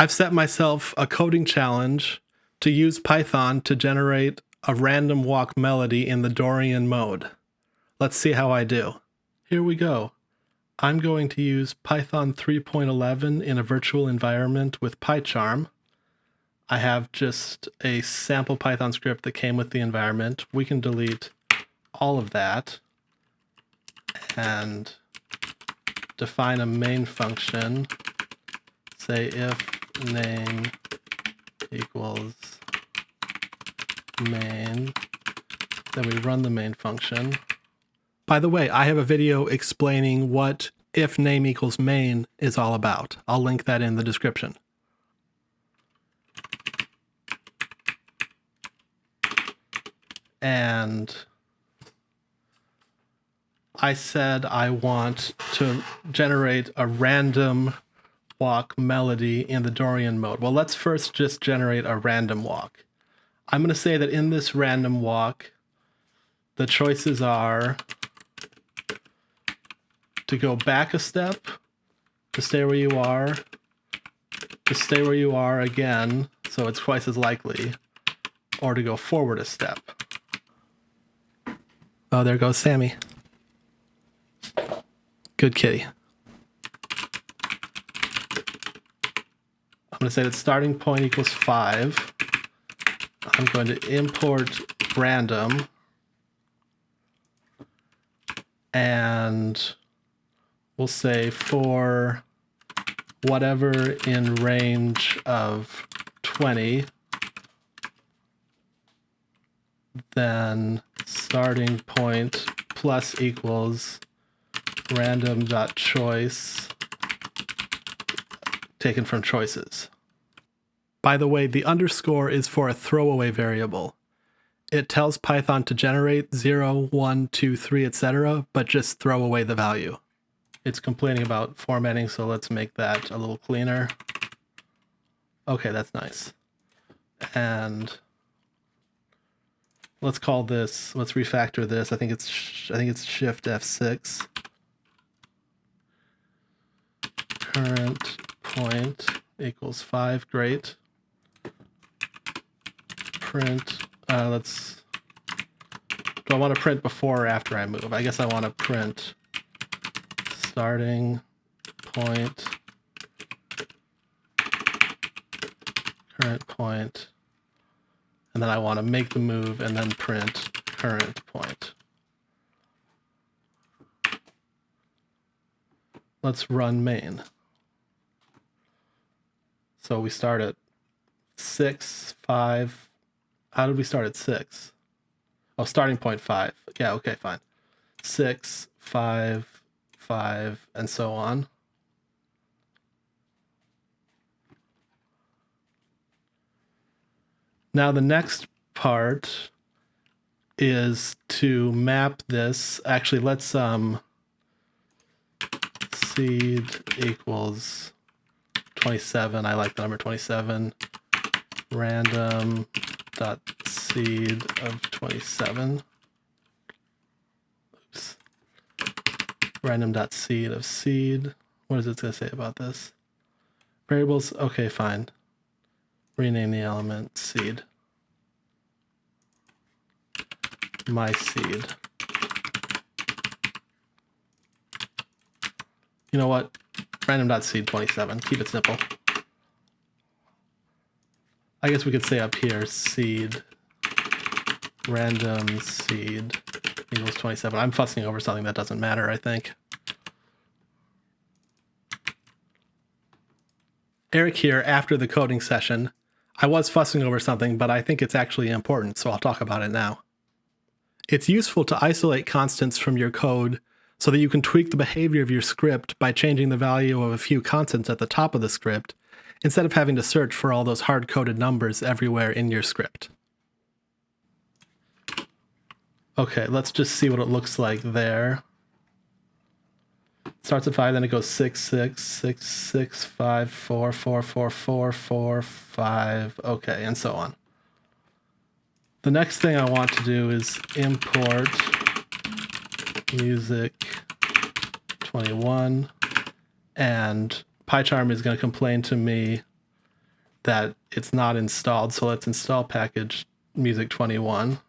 I've set myself a coding challenge to use Python to generate a random walk melody in the Dorian mode. Let's see how I do. Here we go. I'm going to use Python 3.11 in a virtual environment with PyCharm. I have just a sample Python script that came with the environment. We can delete all of that and define a main function. Say if name equals main, then we run the main function. By the way, I have a video explaining what if name equals main is all about. I'll link that in the description. And I said I want to generate a random walk melody in the Dorian mode. Well, let's first just generate a random walk. I'm going to say that in this random walk, the choices are to go back a step, to stay where you are, to stay where you are again, so it's twice as likely, or to go forward a step. Oh, there goes Sammy. Good kitty. I'm going to say that starting point equals 5. I'm going to import random. And we'll say for whatever in range of 20, then starting point plus equals random.choice taken from choices. By the way, the underscore is for a throwaway variable. It tells Python to generate 0, 1, 2, 3, etc., but just throw away the value. It's complaining about formatting, so let's make that a little cleaner. Okay, that's nice. And let's call this, let's refactor this. I think it's Shift F6. Current point equals 5. Great. Print. Do I want to print before or after I move? I guess I want to print starting point, current point, and then I want to make the move and then print current point. Let's run main. So we start at 6, 5. How did we start at 6? Oh, starting point 5. Yeah, okay, fine. 6, 5, 5, and so on. Now the next part is to map this. Actually, let's seed equals 27. I like the number 27. Random dot seed of 27. Oops. Random dot seed of seed. What is it going to say about this? Variables. Okay, fine. Rename the element seed. My seed. You know what? Random dot seed 27. Keep it simple. I guess we could say up here, seed, random seed equals 27. I'm fussing over something that doesn't matter, I think. Eric here after the coding session. I was fussing over something, but I think it's actually important, so I'll talk about it now. It's useful to isolate constants from your code so that you can tweak the behavior of your script by changing the value of a few constants at the top of the script, instead of having to search for all those hard-coded numbers everywhere in your script. Okay, let's just see what it looks like there. It starts at 5, then it goes 6, 6, 6, 6, 5, 4, 4, 4, 4, 4, 5, okay, and so on. The next thing I want to do is import music 21, and PyCharm is going to complain to me that it's not installed. So let's install package music 21.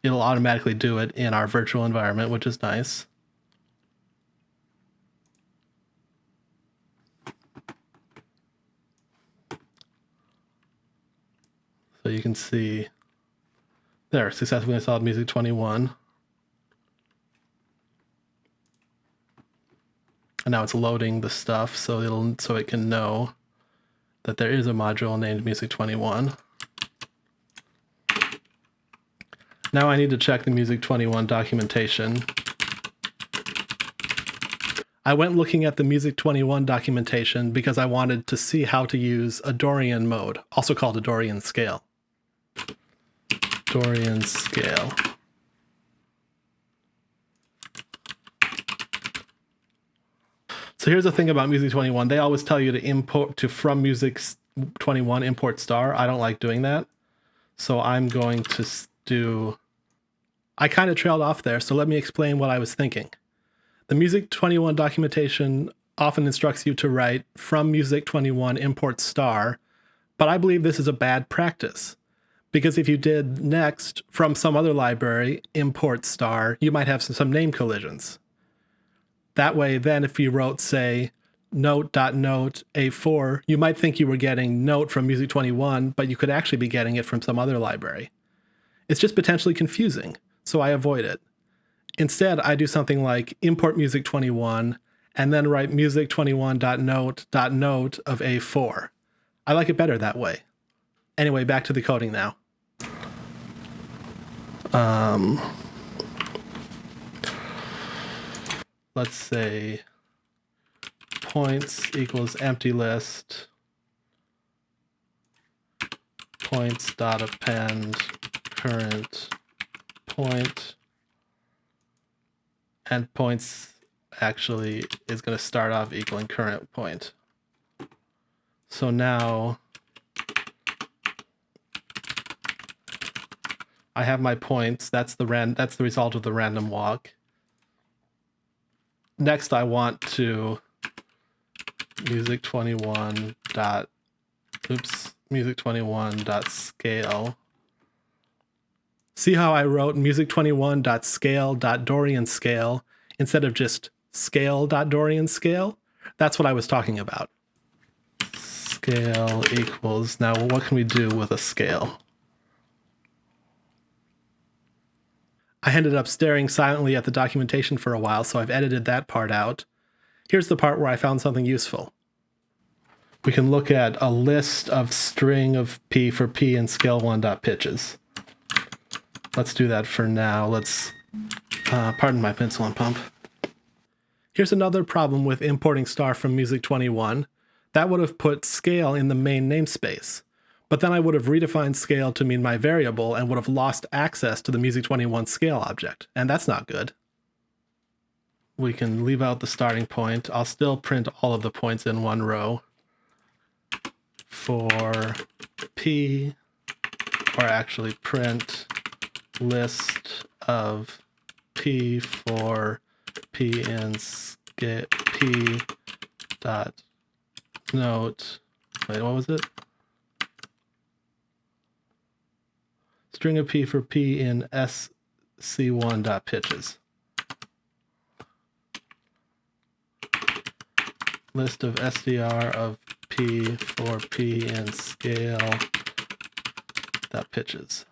It'll automatically do it in our virtual environment, which is nice. So you can see there, successfully installed music 21. And now it's loading the stuff so it can know that there is a module named music 21. Now I need to check the music 21 documentation. I went looking at the music 21 documentation because I wanted to see how to use a Dorian mode, also called a Dorian scale. Dorian scale. So here's the thing about music 21. They always tell you to import from music 21 import star. I don't like doing that. So I'm going to do... I kind of trailed off there, so let me explain what I was thinking. The music 21 documentation often instructs you to write from music 21 import star, but I believe this is a bad practice. Because if you did next from some other library import star, you might have some name collisions. That way, then if you wrote, say, note.note A4, you might think you were getting note from music 21, but you could actually be getting it from some other library. It's just potentially confusing, so I avoid it. Instead, I do something like import music 21 and then write music 21.note.note of A4. I like it better that way. Anyway, back to the coding now. Let's say points equals empty list, points dot append current point, and points actually is going to start off equaling current point. So now I have my points. That's the result of the random walk. Next, I want to music 21 dot scale. See how I wrote music 21 dot scale dot Dorian scale instead of just scale dot Dorian scale? That's what I was talking about. Scale equals, now what can we do with a scale? I ended up staring silently at the documentation for a while, so I've edited that part out. Here's the part where I found something useful. We can look at a list of string of p for p and scale1.pitches. Let's do that for now. Let's, pardon my pencil and pump. Here's another problem with importing star from music 21. That would have put scale in the main namespace. But then I would have redefined scale to mean my variable and would have lost access to the music 21 scale object, and that's not good. We can leave out the starting point. I'll still print all of the points in one row. For p, or actually print list of p for p in p dot note. Wait, what was it? String of p for p in sc1.pitches. List of str of p for p in scale.pitches.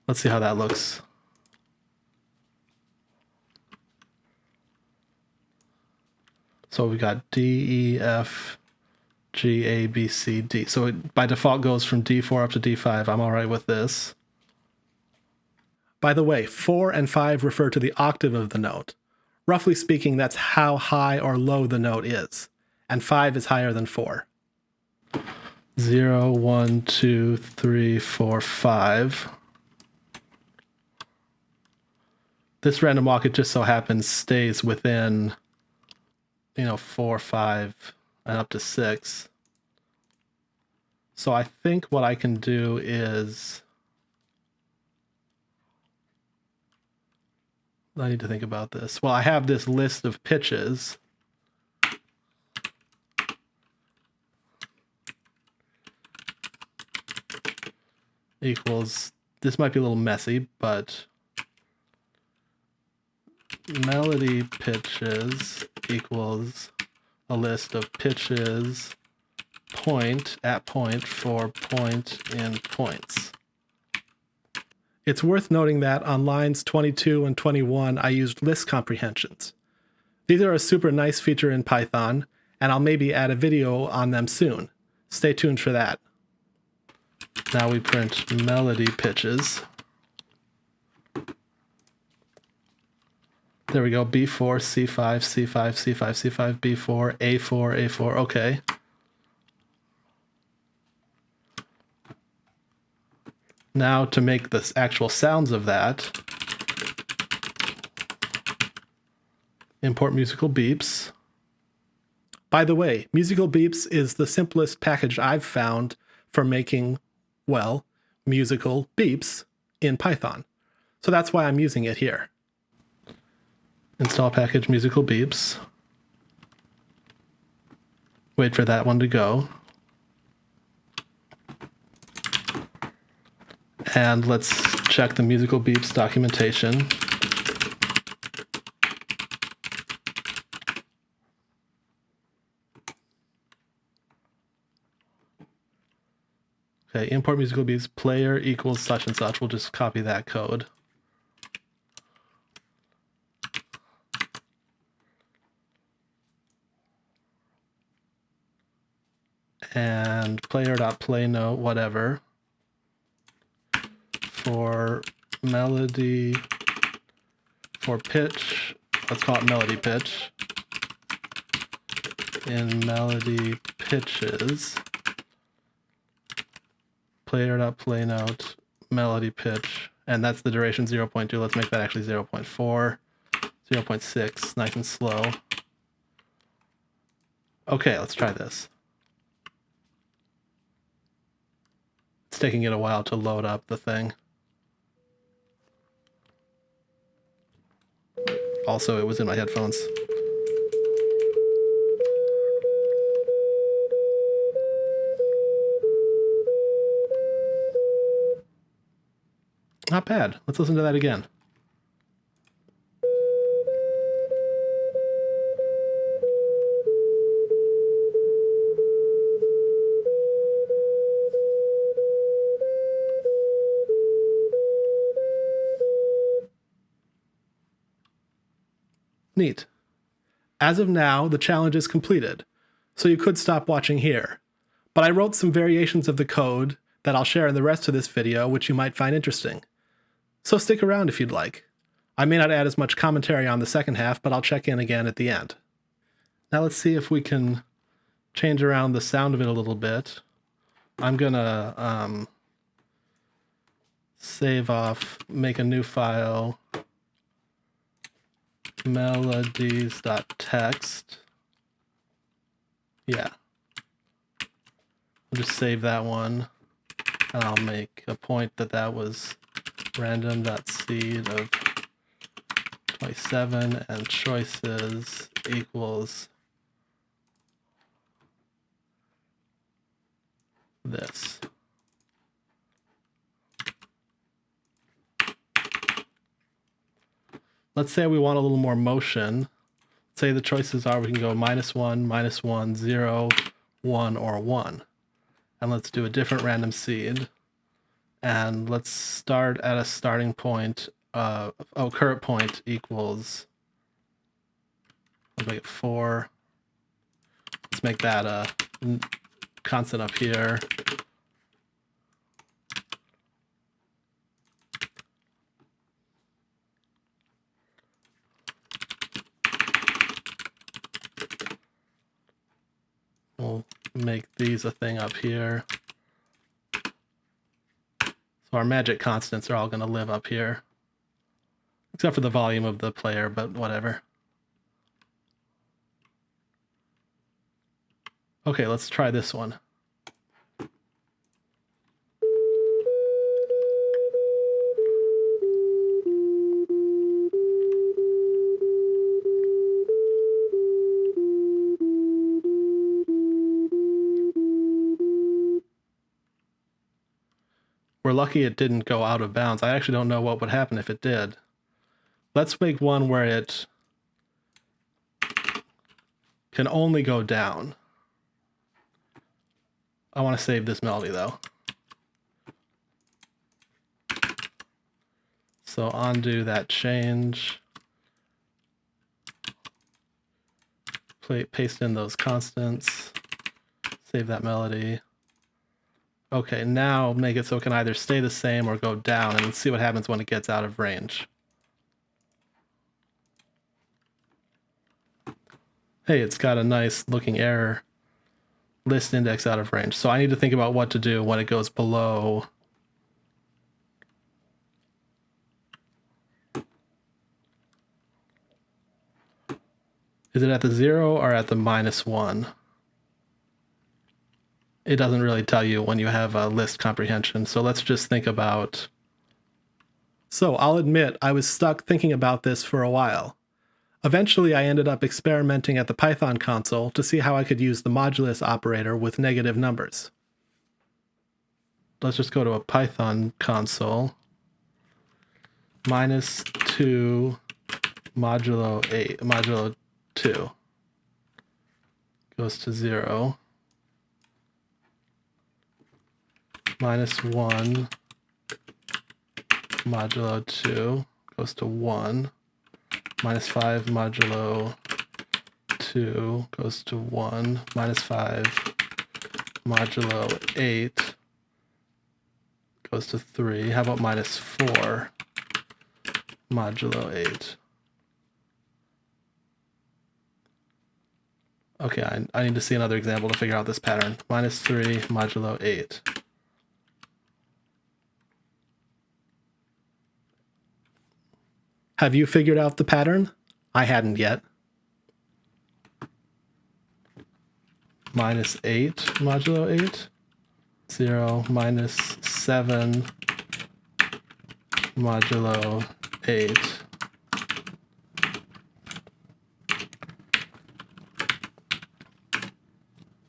Let's see how that looks. So we got D, E, F, G, A, B, C, D. So it by default goes from D4 up to D5. I'm all right with this. By the way, 4 and 5 refer to the octave of the note. Roughly speaking, that's how high or low the note is. And 5 is higher than 4. 0, 1, 2, 3, 4, 5. This random walk, it just so happens, stays within, 4, 5, and up to 6. So I think what I can do is... I need to think about this. Well, I have this list of pitches. equals, this might be a little messy, but melody pitches equals a list of pitches point at point for point in points. It's worth noting that on lines 22 and 21, I used list comprehensions. These are a super nice feature in Python, and I'll maybe add a video on them soon. Stay tuned for that. Now we print melody pitches. There we go, B4, C5, C5, C5, C5, B4, A4, A4, okay. Now to make the actual sounds of that, import musical beeps. By the way, musical beeps is the simplest package I've found for making, well, musical beeps in Python. So that's why I'm using it here. Install package musical beeps. Wait for that one to go. And let's check the musical beeps documentation. Okay, import musical beeps player equals such and such. We'll just copy that code. And player.playNote, whatever. For melody, for pitch, let's call it melody pitch. In melody pitches, player.playNote, melody pitch, and that's the duration 0.2. Let's make that actually 0.4, 0.6, nice and slow. Okay, let's try this. It's taking it a while to load up the thing. Also, it was in my headphones. Not bad. Let's listen to that again. Neat. As of now, the challenge is completed, so you could stop watching here. But I wrote some variations of the code that I'll share in the rest of this video, which you might find interesting. So stick around if you'd like. I may not add as much commentary on the second half, but I'll check in again at the end. Now let's see if we can change around the sound of it a little bit. I'm gonna save off, make a new file, melodies.txt. Yeah. I'll just save that one, and I'll make a point that that was random.seed of 27 and choices equals this. Let's say we want a little more motion. Say the choices are we can go -1, 0, 1, or 1. And let's do a different random seed. And let's start at a starting point. Current point equals, let's make it 4. Let's make that a constant up here. We'll make these a thing up here. So our magic constants are all going to live up here. Except for the volume of the player, but whatever. Okay, let's try this one. We're lucky it didn't go out of bounds. I actually don't know what would happen if it did. Let's make one where it can only go down. I want to save this melody though. So undo that change. Paste in those constants. Save that melody. Okay, now make it so it can either stay the same or go down, and see what happens when it gets out of range. Hey, it's got a nice looking error. List index out of range. So I need to think about what to do when it goes below. Is it at the 0 or at the -1? It doesn't really tell you when you have a list comprehension. So let's just think about. So I'll admit I was stuck thinking about this for a while. Eventually I ended up experimenting at the Python console to see how I could use the modulus operator with negative numbers. Let's just go to a Python console. -2 modulo 8 modulo 2 goes to 0. -1 modulo 2 goes to 1. -5 modulo 2 goes to 1. -5 modulo 8 goes to 3. How about -4 modulo 8? Okay, I need to see another example to figure out this pattern. -3 modulo 8. Have you figured out the pattern? I hadn't yet. -8 modulo 8. 0 -7 modulo 8.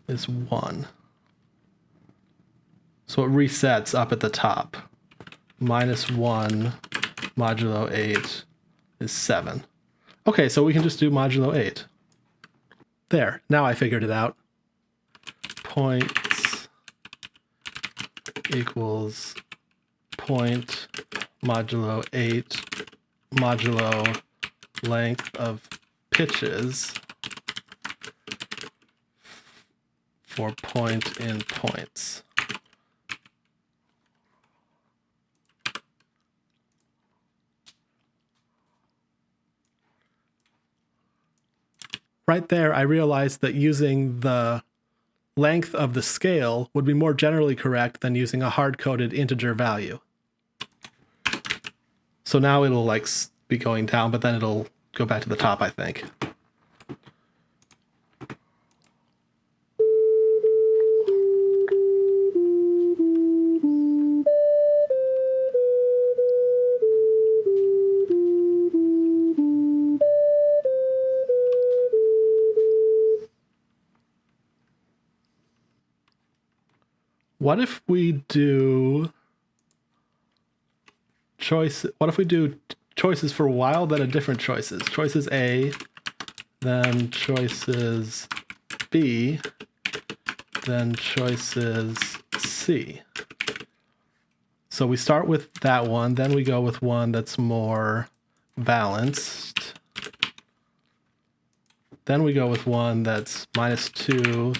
Is 1. So it resets up at the top. -1 modulo 8 is 7. Okay, so we can just do modulo 8. There, now I figured it out. Points equals point modulo 8 modulo length of pitches for point in points. Right there, I realized that using the length of the scale would be more generally correct than using a hard-coded integer value. So now it'll like be going down, but then it'll go back to the top, I think. What if we do choice? What if we do choices for a while, then a different choices? Choices A, then choices B, then choices C. So we start with that one, then we go with one that's more balanced. Then we go with one that's -2,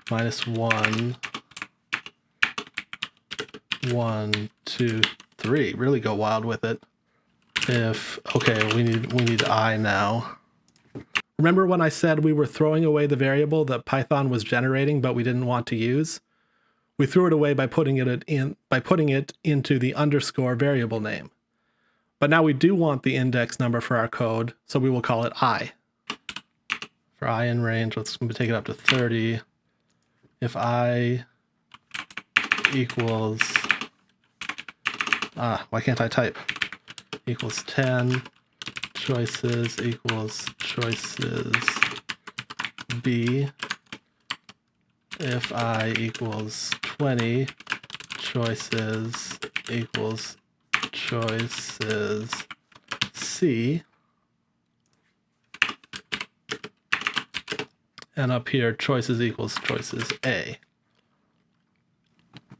-1, 1, 2, 3. Really go wild with it. Okay, we need I now. Remember when I said we were throwing away the variable that Python was generating but we didn't want to use? We threw it away by putting it into the underscore variable name. But now we do want the index number for our code, so we will call it I. For I in range, let's take it up to 30. If I equals, why can't I type? Equals 10, choices equals choices B. If I equals 20, choices equals choices C. And up here, choices equals choices A.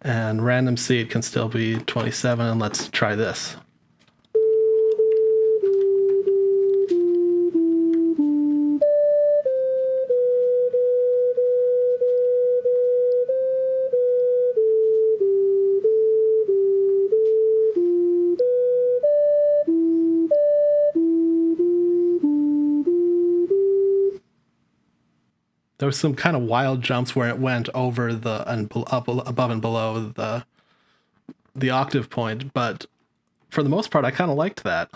And random seed can still be 27, and let's try this. There was some kind of wild jumps where it went over the up above and below the octave point, but for the most part, I kind of liked that.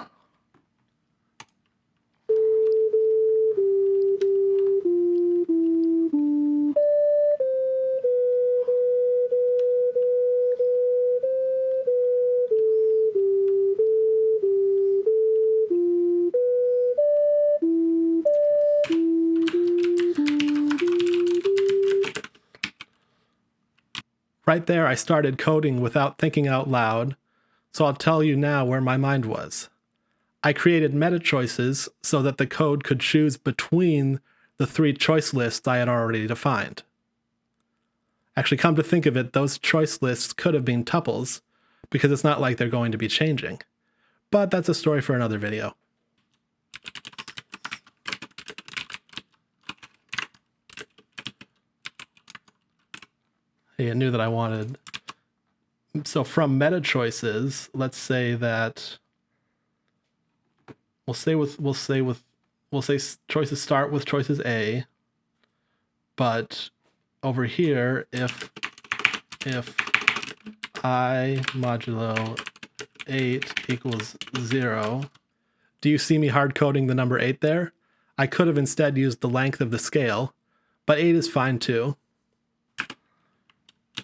Right there, I started coding without thinking out loud, so I'll tell you now where my mind was. I created meta choices so that the code could choose between the 3 choice lists I had already defined. Actually, come to think of it, those choice lists could have been tuples, because it's not like they're going to be changing. But that's a story for another video. Hey, I knew that I wanted... So from meta choices, let's say that we'll say choices start with choices A, but over here, if I modulo 8 equals 0, do you see me hard coding the number 8 there? I could have instead used the length of the scale, but 8 is fine too.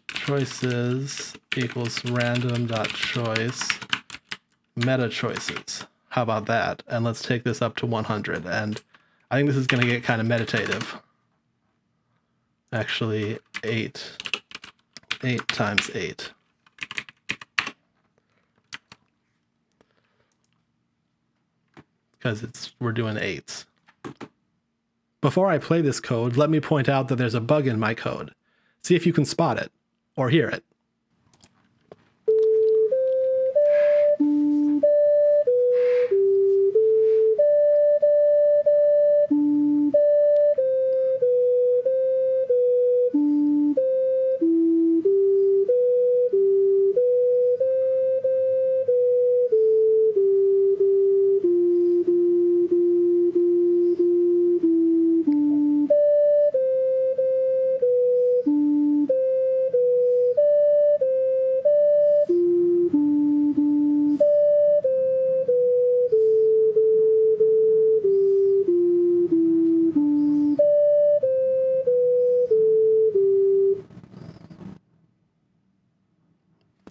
Choices equals random.choice meta choices. How about that? And let's take this up to 100. And I think this is going to get kind of meditative. Actually, 8 times 8. Because we're doing 8s. Before I play this code, let me point out that there's a bug in my code. See if you can spot it. Or hear it.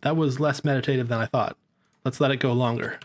That was less meditative than I thought. Let's let it go longer.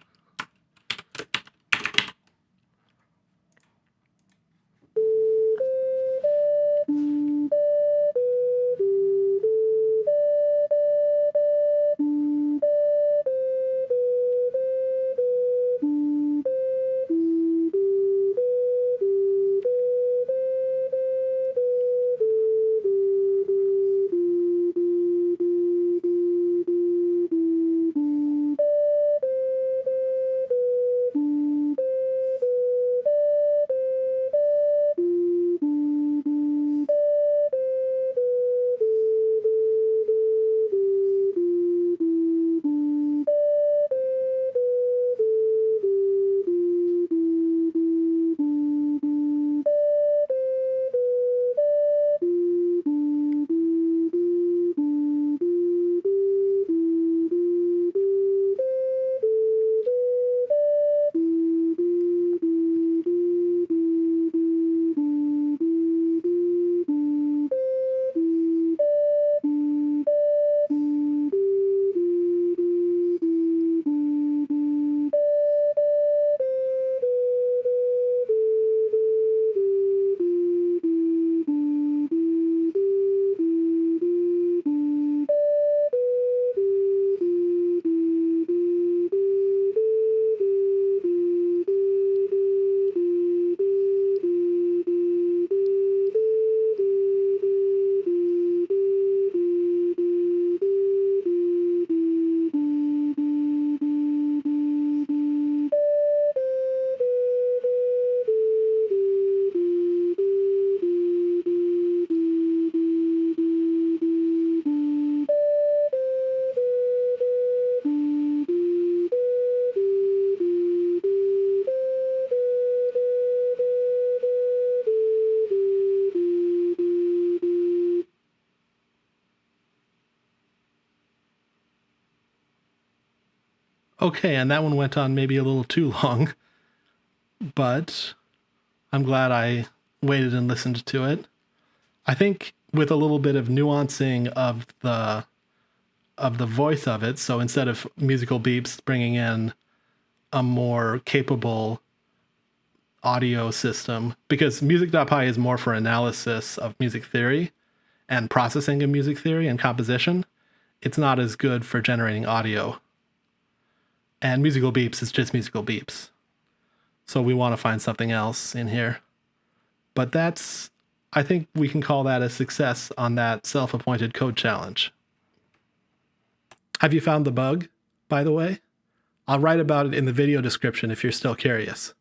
Okay, and that one went on maybe a little too long, but I'm glad I waited and listened to it. I think with a little bit of nuancing of the voice of it, so instead of musical beeps, bringing in a more capable audio system, because music.py is more for analysis of music theory and processing of music theory and composition. It's not as good for generating audio. And musical beeps is just musical beeps. So we want to find something else in here. But I think we can call that a success on that self-appointed code challenge. Have you found the bug, by the way? I'll write about it in the video description if you're still curious.